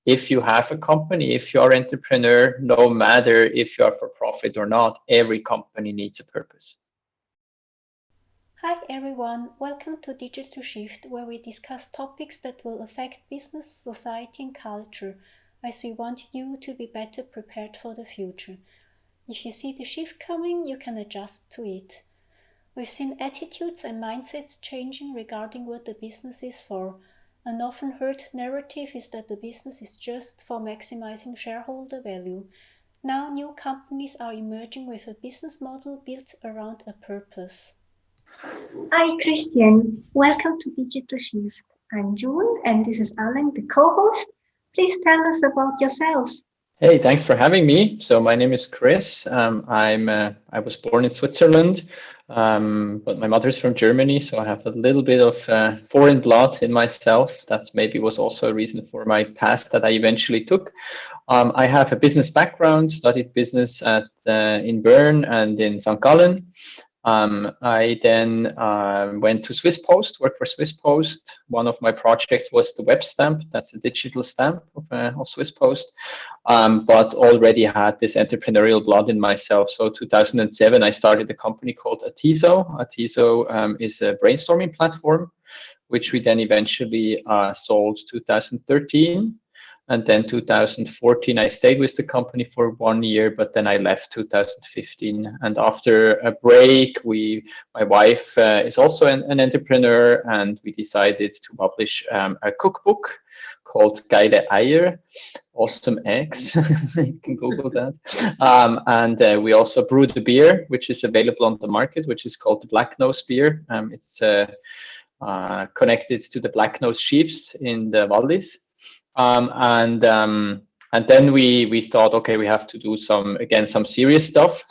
if you have a company, if you're an entrepreneur, no matter if you're for profit or not, every company needs a purpose. Hi everyone, welcome to Digital Shift, where we discuss topics that will affect business, society and culture, as we want you to be better prepared for the future. If you see the shift coming, you can adjust to it. We've seen attitudes and mindsets changing regarding what the business is for. An often heard narrative is that the business is just for maximizing shareholder value. Now new companies are emerging with a business model built around a purpose. Hi Christian, welcome to Digital Shift. I'm June and this is Alan, the co-host. Please tell us about yourself. Hey, thanks for having me. So my name is Chris. I was born in Switzerland, but my mother's from Germany, so I have a little bit of foreign blood in myself. That maybe was also a reason for my past that I eventually took. I have a business background, studied business in Bern and in St. Gallen. I then went to Swiss Post, worked for Swiss Post. One of my projects was the web stamp. That's a digital stamp of Swiss Post, but already had this entrepreneurial blood in myself. So 2007, I started a company called Atiso. Atiso is a brainstorming platform, which we then eventually sold 2013. And then 2014, I stayed with the company for 1 year, but then I left 2015. And after a break, my wife is also an entrepreneur, and we decided to publish a cookbook called Geile Eier, Awesome Eggs. You can Google that. And we also brewed a beer, which is available on the market, which is called the Black Nose beer. It's connected to the Black Nose sheeps in the Wallis. And then we thought, okay, we have to do some serious stuff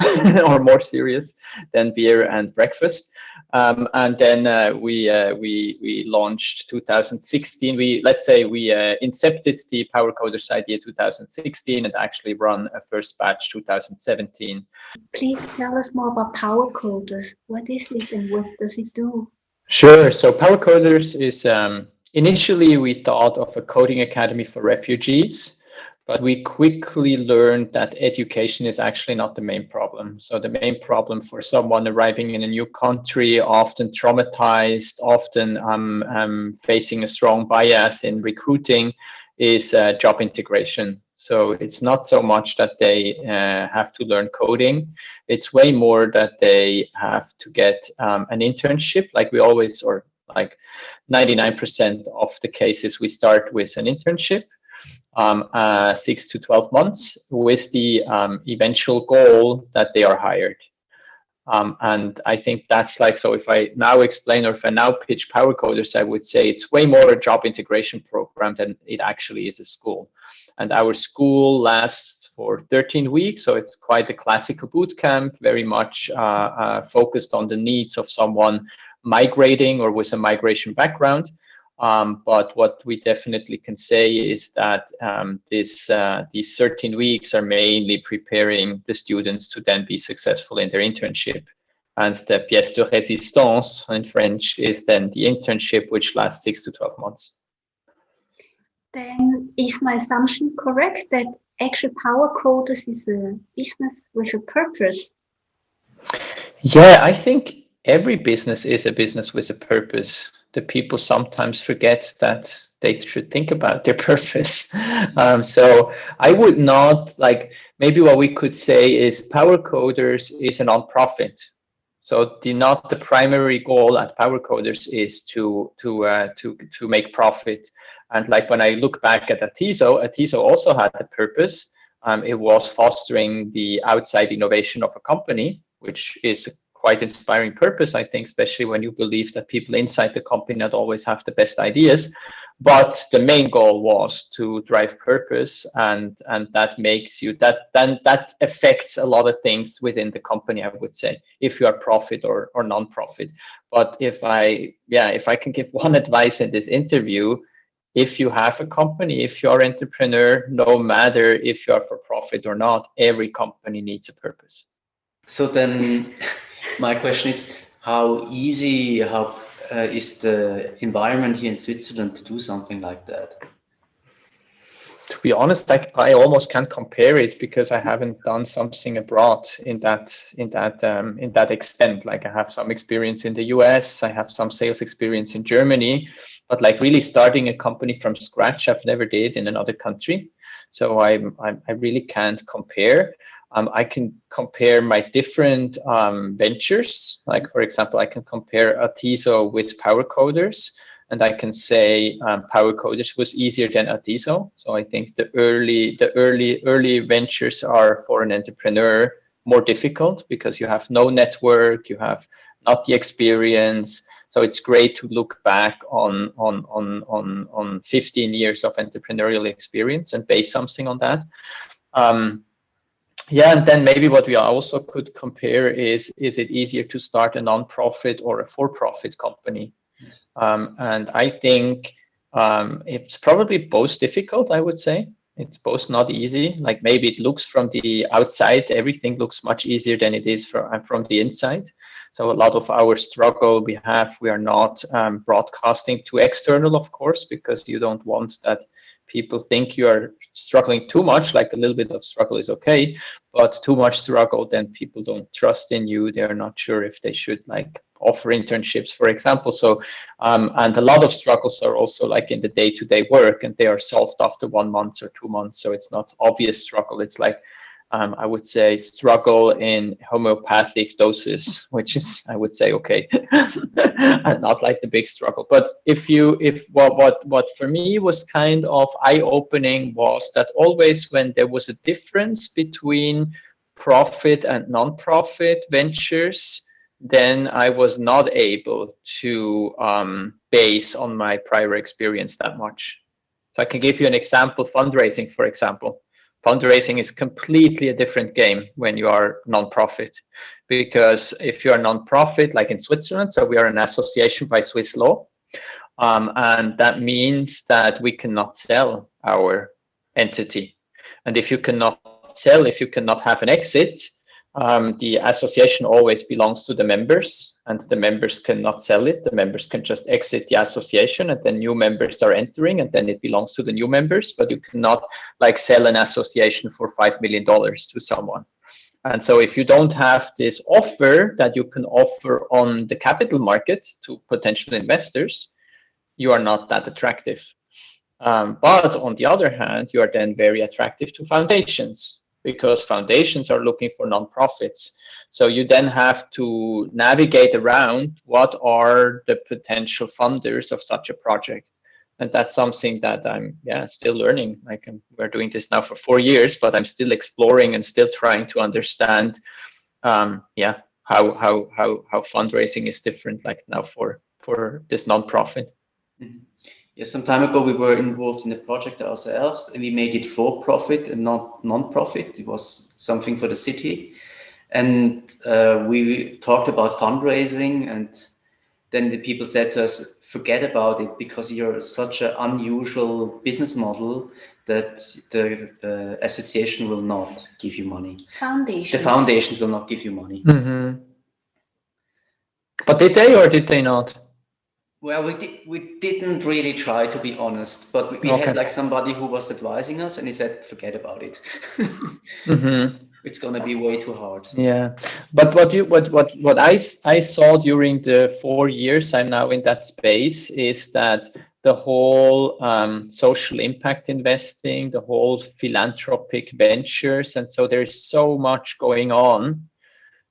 or more serious than beer and breakfast. And then we launched 2016. We incepted the Powercoders idea 2016 and actually run a first batch 2017. Please tell us more about Powercoders. What is it and what does it do? Sure. So Powercoders is initially, we thought of a coding academy for refugees, but we quickly learned that education is actually not the main problem. So the main problem for someone arriving in a new country, often traumatized, often facing a strong bias in recruiting, is job integration. So it's not so much that they have to learn coding. It's way more that they have to get an internship, like we always, or like 99% of the cases, we start with an internship, 6 to 12 months, with the eventual goal that they are hired. And I think that's like, so if I now explain, or if I now pitch Powercoders, I would say it's way more a job integration program than it actually is a school. And our school lasts for 13 weeks, so it's quite a classical boot camp, very much focused on the needs of someone migrating or with a migration background. But what we definitely can say is that these 13 weeks are mainly preparing the students to then be successful in their internship. And the pièce de résistance in French is then the internship, which lasts 6 to 12 months. Then is my assumption correct that actually Powercoders is a business with a purpose? Yeah, I think every business is a business with a purpose. The people sometimes forget that they should think about their purpose. So I would not, like, maybe what we could say is Powercoders is a nonprofit. So not the primary goal at Powercoders is to make profit. And like when I look back at Atiso also had a purpose. It was fostering the outside innovation of a company, which is a quite inspiring purpose, I think, especially when you believe that people inside the company not always have the best ideas. But the main goal was to drive purpose, and that makes you that affects a lot of things within the company, I would say, if you are profit or non-profit. But if I can give one advice in this interview, if you have a company, if you're an entrepreneur, no matter if you're for profit or not, every company needs a purpose. So then my question is, how easy is the environment here in Switzerland to do something like that? To be honest, I almost can't compare it because I haven't done something abroad in that extent. Like I have some experience in the US, I have some sales experience in Germany, but like really starting a company from scratch, I've never did in another country. So I really can't compare. I can compare my different ventures. Like for example, I can compare Atiso with Powercoders. And I can say Powercoders was easier than Atiso. So I think the early ventures are for an entrepreneur more difficult because you have no network, you have not the experience. So it's great to look back on 15 years of entrepreneurial experience and base something on that. Yeah, and then maybe what we also could compare is it easier to start a non-profit or a for-profit company? Yes. And I think it's probably both difficult, I would say. It's both not easy. Like maybe it looks from the outside, everything looks much easier than it is from the inside. So a lot of our struggle we are not broadcasting to external, of course, because you don't want that people think you are struggling too much. Like a little bit of struggle is okay, but too much struggle, then people don't trust in you. They're not sure if they should like offer internships, for example. So and a lot of struggles are also like in the day-to-day work, and they are solved after 1 month or 2 months. So it's not obvious struggle. It's like I would say struggle in homeopathic doses, which is, I would say, okay, and not like the big struggle. But if what for me was kind of eye-opening was that always when there was a difference between profit and non-profit ventures, then I was not able to base on my prior experience that much. So I can give you an example, fundraising, for example. Fundraising is completely a different game when you are non-profit, because if you are non-profit, like in Switzerland, so we are an association by Swiss law, and that means that we cannot sell our entity. And if you cannot sell, if you cannot have an exit, the association always belongs to the members, and the members cannot sell it. The members can just exit the association, and then new members are entering, and then it belongs to the new members. But you cannot like sell an association for $5 million to someone. And so if you don't have this offer that you can offer on the capital market to potential investors, you are not that attractive. But on the other hand, you are then very attractive to foundations, because foundations are looking for nonprofits. So you then have to navigate around what are the potential funders of such a project. And that's something that I'm still learning. Like we're doing this now for 4 years, but I'm still exploring and still trying to understand how fundraising is different like now for this nonprofit. Mm-hmm. Yeah, some time ago we were involved in a project ourselves, and we made it for profit and not non-profit. It was something for the city, and we talked about fundraising, and then the people said to us, forget about it, because you're such an unusual business model that the association will not give you money. The foundations will not give you money. Mm-hmm. But did they or did they not? Well, we didn't really try, to be honest, but we had like somebody who was advising us, and he said, forget about it. Mm-hmm. It's going to be way too hard. Yeah, but what I saw during the 4 years I'm now in that space is that the whole social impact investing, the whole philanthropic ventures, and so there's so much going on.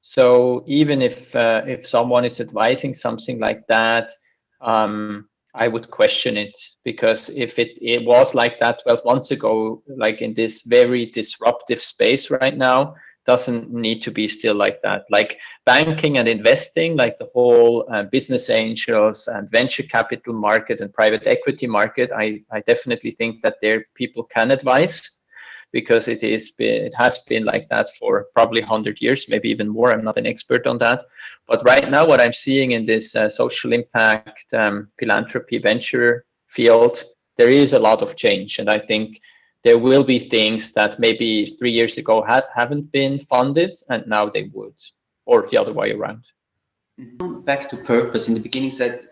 So even if someone is advising something like that, I would question it, because if it was like that 12 months ago, like in this very disruptive space right now, doesn't need to be still like that. Like banking and investing, like the whole business angels and venture capital market and private equity market, I definitely think that there people can advise, because it has been like that for probably 100 years, maybe even more. I'm not an expert on that. But right now, what I'm seeing in this social impact philanthropy venture field, there is a lot of change. And I think there will be things that maybe 3 years ago haven't been funded, and now they would, or the other way around. Back to purpose. In the beginning said,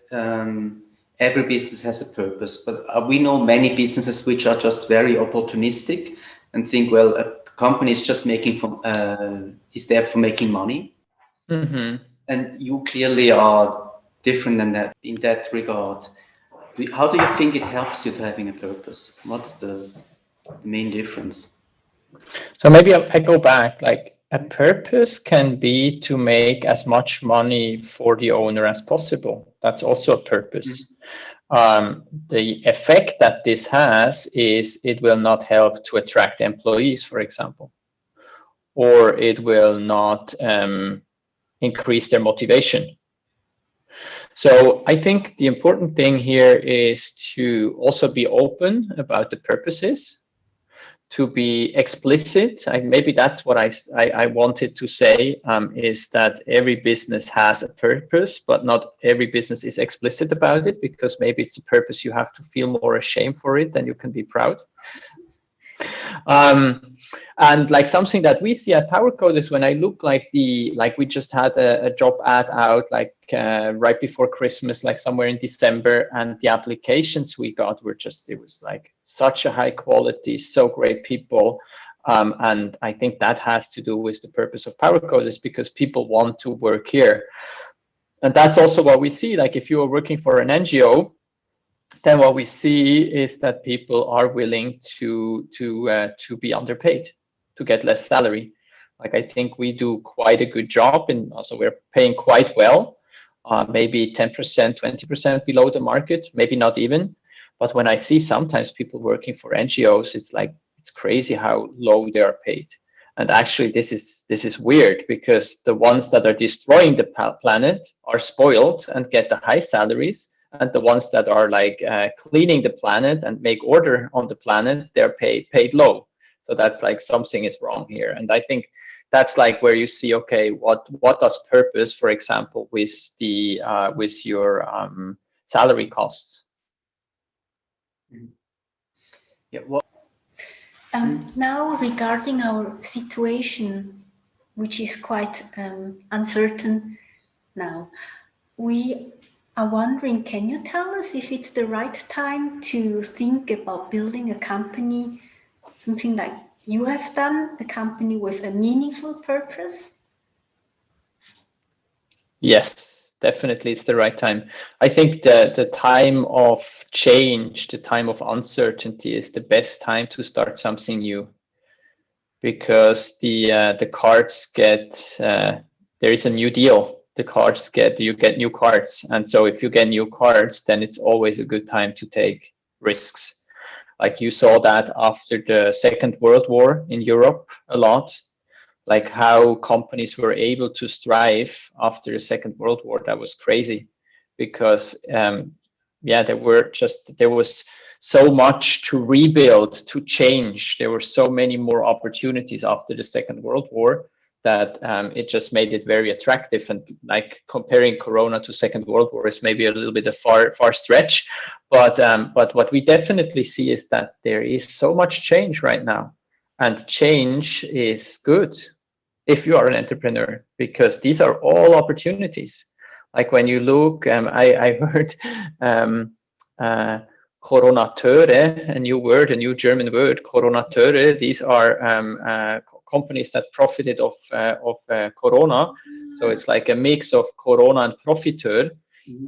every business has a purpose, but we know many businesses which are just very opportunistic and think, well, a company is just is there for making money. Mm-hmm. And you clearly are different than that in that regard. How do you think it helps you to having a purpose? What's the main difference? So maybe I go back, like a purpose can be to make as much money for the owner as possible. That's also a purpose. The effect that this has is it will not help to attract employees, for example, or it will not increase their motivation. So I think the important thing here is to also be open about the purposes, to be explicit. Maybe that's what I wanted to say, is that every business has a purpose, but not every business is explicit about it, because maybe it's a purpose you have to feel more ashamed for it than you can be proud. And like something that we see at Powercoders, when I look like we just had a job ad out like right before Christmas, like somewhere in December, and the applications we got were it was like such a high quality, so great people. And I think that has to do with the purpose of Powercoders, because people want to work here. And that's also what we see. Like if you are working for an NGO, then what we see is that people are willing to be underpaid, to get less salary. Like I think we do quite a good job, and also we're paying quite well, maybe 10%, 20% below the market, maybe not even. But when I see sometimes people working for NGOs, it's crazy how low they are paid. And actually, this is weird, because the ones that are destroying the planet are spoiled and get the high salaries, and the ones that are like cleaning the planet and make order on the planet, they're paid low. So that's like something is wrong here. And I think that's like where you see, okay, what does purpose, for example, with your salary costs? Yeah. Well, now regarding our situation, which is quite uncertain now, we are wondering, can you tell us if it's the right time to think about building a company, something like you have done, a company with a meaningful purpose? Yes, definitely it's the right time. I think the time of change, the time of uncertainty is the best time to start something new, because the cards get there is a new deal. You get new cards, and so if you get new cards, then it's always a good time to take risks. Like you saw that after the Second World War in Europe a lot, like how companies were able to strive after the Second World War. That was crazy, because there was so much to rebuild, to change. There were so many more opportunities after the Second World War that it just made it very attractive. And like comparing Corona to Second World War is maybe a little bit of far stretch, but what we definitely see is that there is so much change right now, and change is good if you are an entrepreneur, because these are all opportunities. Like when you look, I heard Coronateure, a new German word, Coronateure. These are companies that profited of Corona. So it's like a mix of Corona and Profiteur.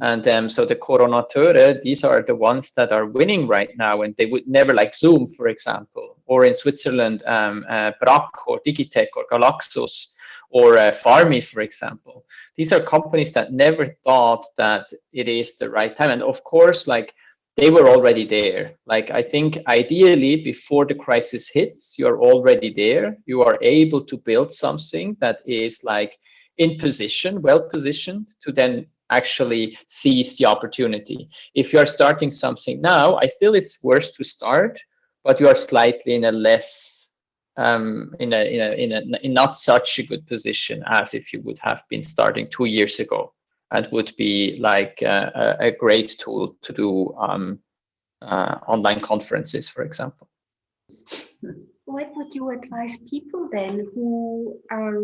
And so the Coronateure, these are the ones that are winning right now, and they would never, like Zoom, for example, or in Switzerland, Brack or Digitec or Galaxus or Farmi, for example. These are companies that never thought that it is the right time. And of course, like they were already there. Like I think ideally before the crisis hits, you're already there. You are able to build something that is like in position, well positioned to then actually seize the opportunity. If you are starting something now, it's worse to start, but you are slightly in a less in not such a good position as if you would have been starting 2 years ago, and would be like a great tool to do online conferences, for example. What would you advise people then who are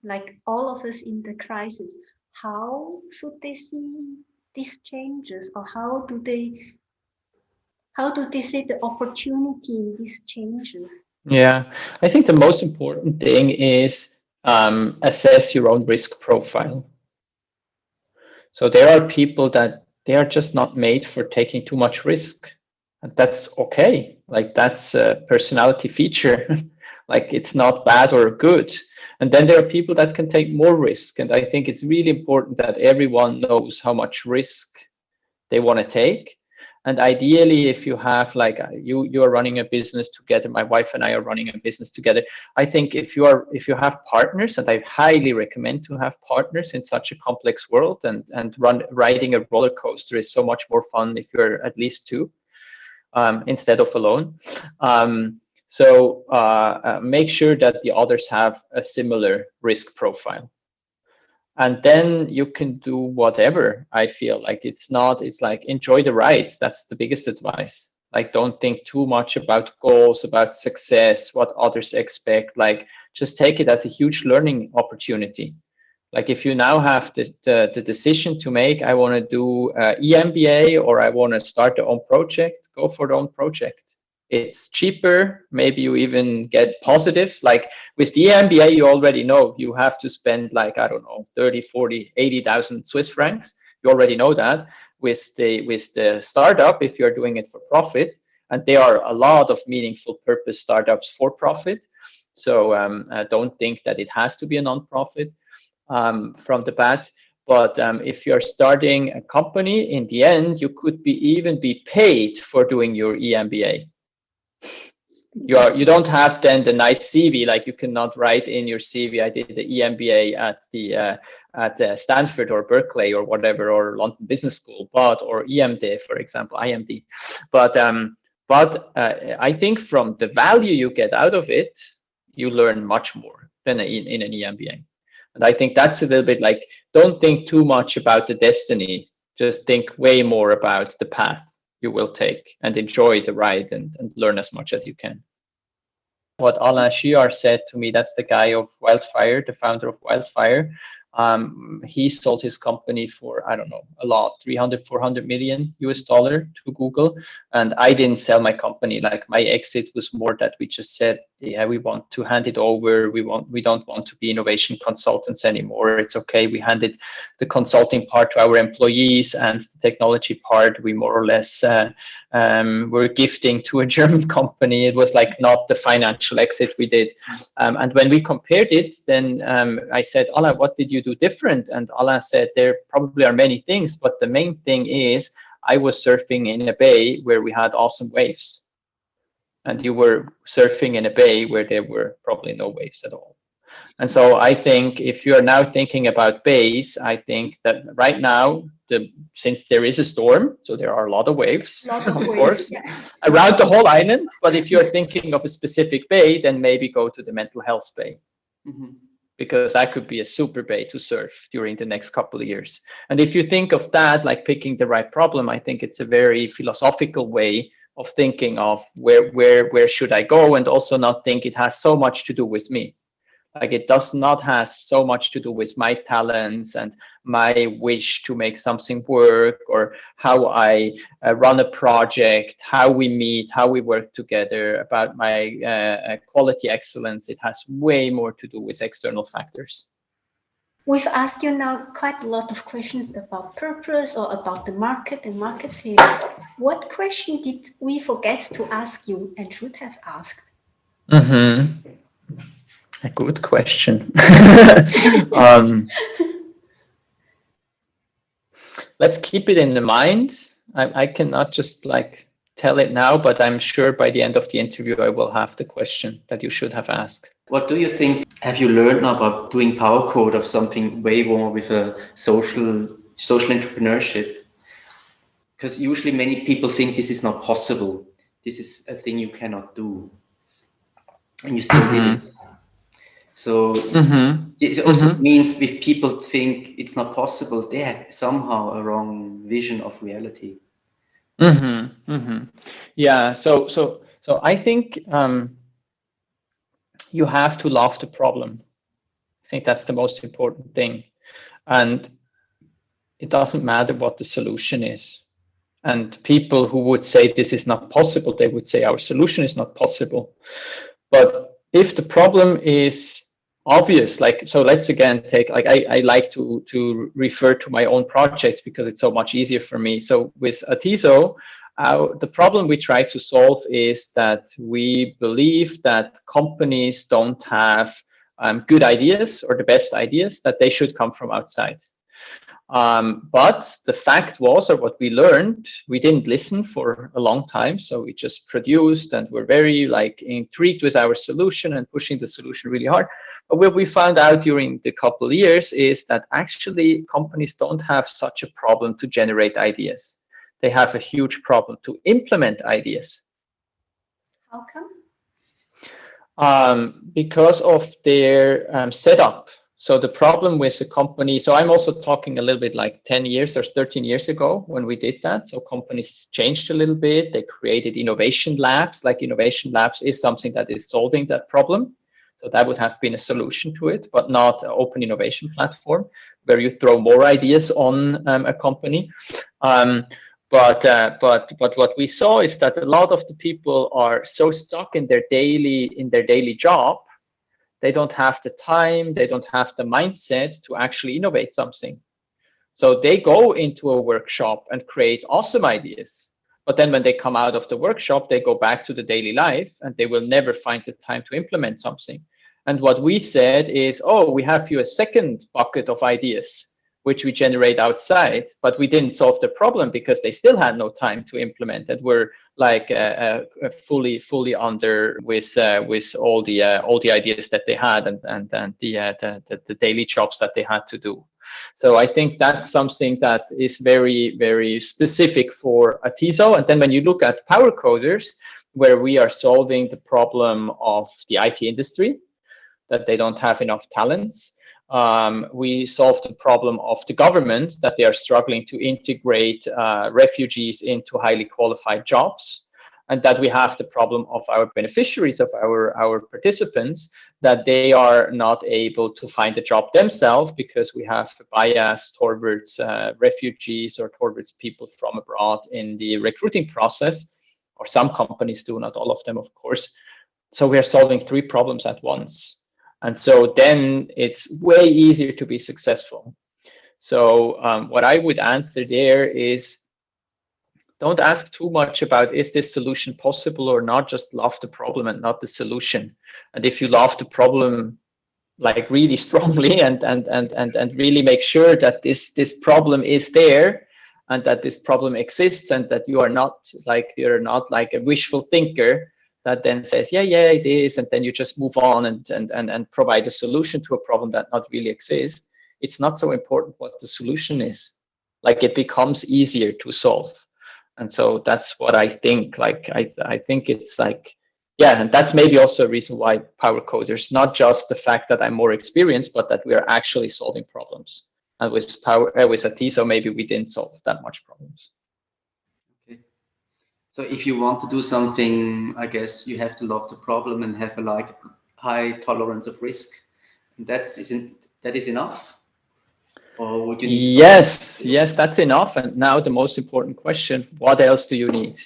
like all of us in the crisis? How should they see these changes, or how do they see the opportunity in these changes? Yeah, I think the most important thing is assess your own risk profile. So there are people that they are just not made for taking too much risk. And that's okay. Like that's a personality feature. Like it's not bad or good. And then there are people that can take more risk. And I think it's really important that everyone knows how much risk they want to take. And ideally, if you have like you are running a business together, my wife and I are running a business together. I think if you have partners, and I highly recommend to have partners in such a complex world, and riding a roller coaster is so much more fun if you're at least two instead of alone. Make sure that the others have a similar risk profile. And then you can do whatever. I feel like it's like enjoy the ride. That's the biggest advice. Like don't think too much about goals, about success, what others expect. Like just take it as a huge learning opportunity. Like if you now have the decision to make, I want to do EMBA or I want to start the own project, go for the own project. It's cheaper. Maybe you even get positive. Like with the EMBA, you already know you have to spend like, I don't know, 30, 40, 80,000 Swiss francs. You already know that. With the startup, if you're doing it for profit, and there are a lot of meaningful purpose startups for profit. So don't think that it has to be a nonprofit from the bat. But if you're starting a company, in the end, you could even be paid for doing your EMBA. You don't have then the nice CV, like you cannot write in your CV, I did the EMBA at Stanford or Berkeley or whatever, or London Business School, or EMD, for example, IMD. But I think from the value you get out of it, you learn much more than in an EMBA. And I think that's a little bit like, don't think too much about the destiny, just think way more about the path you will take and enjoy the ride and learn as much as you can. What Alain Chiard said to me, that's the guy of Wildfire, the founder of Wildfire. He sold his company for, I don't know, a lot, 300, 400 million US dollar to Google. And I didn't sell my company. Like my exit was more that we just said, yeah, we want to hand it over. We don't want to be innovation consultants anymore. It's okay. We handed the consulting part to our employees, and the technology part we more or less were gifting to a German company. It was like not the financial exit we did. And when we compared it, then I said, Alain, what did you do different? And Alain said, there probably are many things, but the main thing is I was surfing in a bay where we had awesome waves. And you were surfing in a bay where there were probably no waves at all. And so I think if you are now thinking about bays, I think that right now, since there is a storm, so there are a lot of waves, of course, yeah, around the whole island. But if you're thinking of a specific bay, then maybe go to the mental health bay. Mm-hmm. Because that could be a super bay to surf during the next couple of years. And if you think of that, like picking the right problem, I think it's a very philosophical way of thinking of where should I go, and also not think it has so much to do with me. Like it does not have so much to do with my talents and my wish to make something work, or how I run a project, how we meet, how we work together, about my quality excellence. It has way more to do with external factors. We've asked you now quite a lot of questions about purpose or about the market and market fit. What question did we forget to ask you and should have asked? Mm-hmm. A good question. Let's keep it in the mind. I cannot just like tell it now, but I'm sure by the end of the interview, I will have the question that you should have asked. What do you think have you learned now about doing Powercode of something way more with a social entrepreneurship? Because usually many people think this is not possible. This is a thing you cannot do. And you still did it. So it also means if people think it's not possible, they have somehow a wrong vision of reality. Yeah. So I think you have to love the problem. I think that's the most important thing. And it doesn't matter what the solution is. And people who would say this is not possible, they would say our solution is not possible. But if the problem is obvious, like, so let's again take, like, I like to refer to my own projects because it's so much easier for me. So with Atiso, the problem we try to solve is that we believe that companies don't have good ideas or the best ideas, that they should come from outside. But the fact was, or what we learned, we didn't listen for a long time. So we just produced and were very like intrigued with our solution and pushing the solution really hard. But what we found out during the couple of years is that actually companies don't have such a problem to generate ideas. They have a huge problem to implement ideas. How come? Because of their setup. So the problem with the company, so I'm also talking a little bit like 10 years or 13 years ago when we did that. So companies changed a little bit. They created innovation labs. Like innovation labs is something that is solving that problem. So that would have been a solution to it, but not an open innovation platform where you throw more ideas on a company. But what we saw is that a lot of the people are so stuck in their daily job. They don't have the time, they don't have the mindset to actually innovate something. So they go into a workshop and create awesome ideas. But then when they come out of the workshop, they go back to the daily life and they will never find the time to implement something. And what we said is, oh, we have you a second bucket of ideas, which we generate outside, but we didn't solve the problem because they still had no time to implement it. We're like fully under with all the ideas that they had and the daily jobs that they had to do. So I think that's something that is very, very specific for Atiso. And then when you look at Powercoders, where we are solving the problem of the IT industry, that they don't have enough talents. We solved the problem of the government, that they are struggling to integrate refugees into highly qualified jobs, and that we have the problem of our beneficiaries, of our participants, that they are not able to find a job themselves because we have a bias towards refugees or towards people from abroad in the recruiting process, or some companies do, not all of them, of course. So we are solving three problems at once. And so then it's way easier to be successful. So what I would answer there is, don't ask too much about, is this solution possible or not? Just love the problem and not the solution. And if you love the problem like really strongly and really make sure that this problem is there and that this problem exists and that you're not like a wishful thinker that then says, yeah, it is, and then you just move on and provide a solution to a problem that not really exists. It's not so important what the solution is. Like, it becomes easier to solve. And so that's what I think. Like, I think it's like, yeah, and that's maybe also a reason why Powercoders, not just the fact that I'm more experienced, but that we are actually solving problems. And with Atiso, maybe we didn't solve that much problems. So if you want to do something, I guess you have to love the problem and have a like high tolerance of risk. And that is enough? Or would you need yes, that's enough. And now the most important question, what else do you need?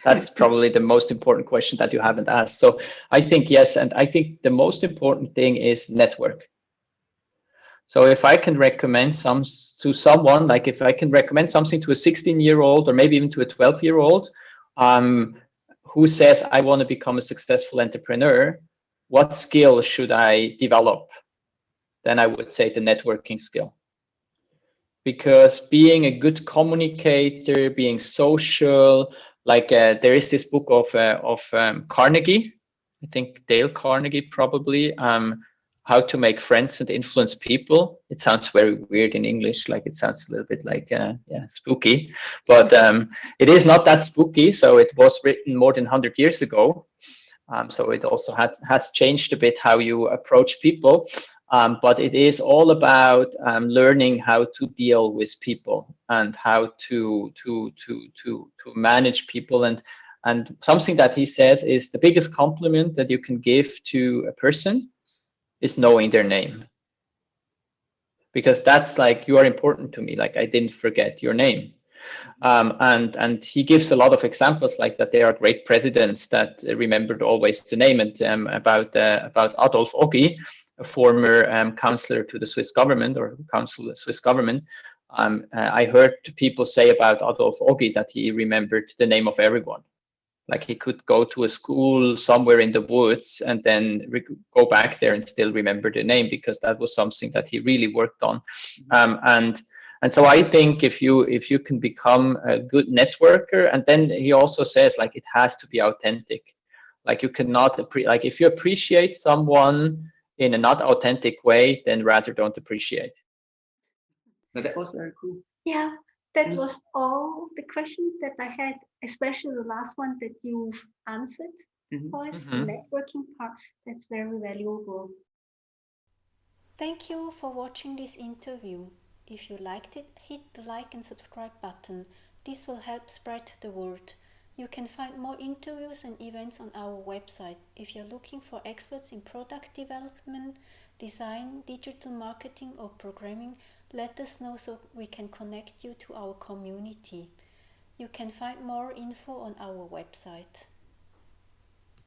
That's probably the most important question that you haven't asked. So I think yes, and I think the most important thing is network. So if I can recommend to someone, like if I can recommend something to a 16-year-old or maybe even to a 12-year-old, who says, I want to become a successful entrepreneur, what skill should I develop? Then I would say the networking skill. Because being a good communicator, being social, like there is this book of Carnegie, I think Dale Carnegie probably, How to Make Friends and Influence People. It sounds very weird in English, like it sounds a little bit like spooky, but it is not that spooky. So it was written more than 100 years ago. So it also has changed a bit how you approach people. But it is all about learning how to deal with people and how to manage people. And something that he says is the biggest compliment that you can give to a person is knowing their name. because that's like, you are important to me. Like, I didn't forget your name. And he gives a lot of examples like that. There are great presidents that remembered always the name. And about Adolf Ogi, a former counselor to the Swiss government, or council of the Swiss government. I heard people say about Adolf Ogi that he remembered the name of everyone. Like, he could go to a school somewhere in the woods and then go back there and still remember the name, because that was something that he really worked on. And so I think if you can become a good networker, and then he also says, like, it has to be authentic. Like, you cannot like, if you appreciate someone in a not authentic way, then rather don't appreciate. But that was very cool. Yeah, that was all the questions that I had, especially the last one that you've answered for us, the networking part. That's very valuable. Thank you for watching this interview. If you liked it, hit the like and subscribe button. This will help spread the word. You can find more interviews and events on our website. If you're looking for experts in product development, design, digital marketing or programming, let us know so we can connect you to our community. You can find more info on our website.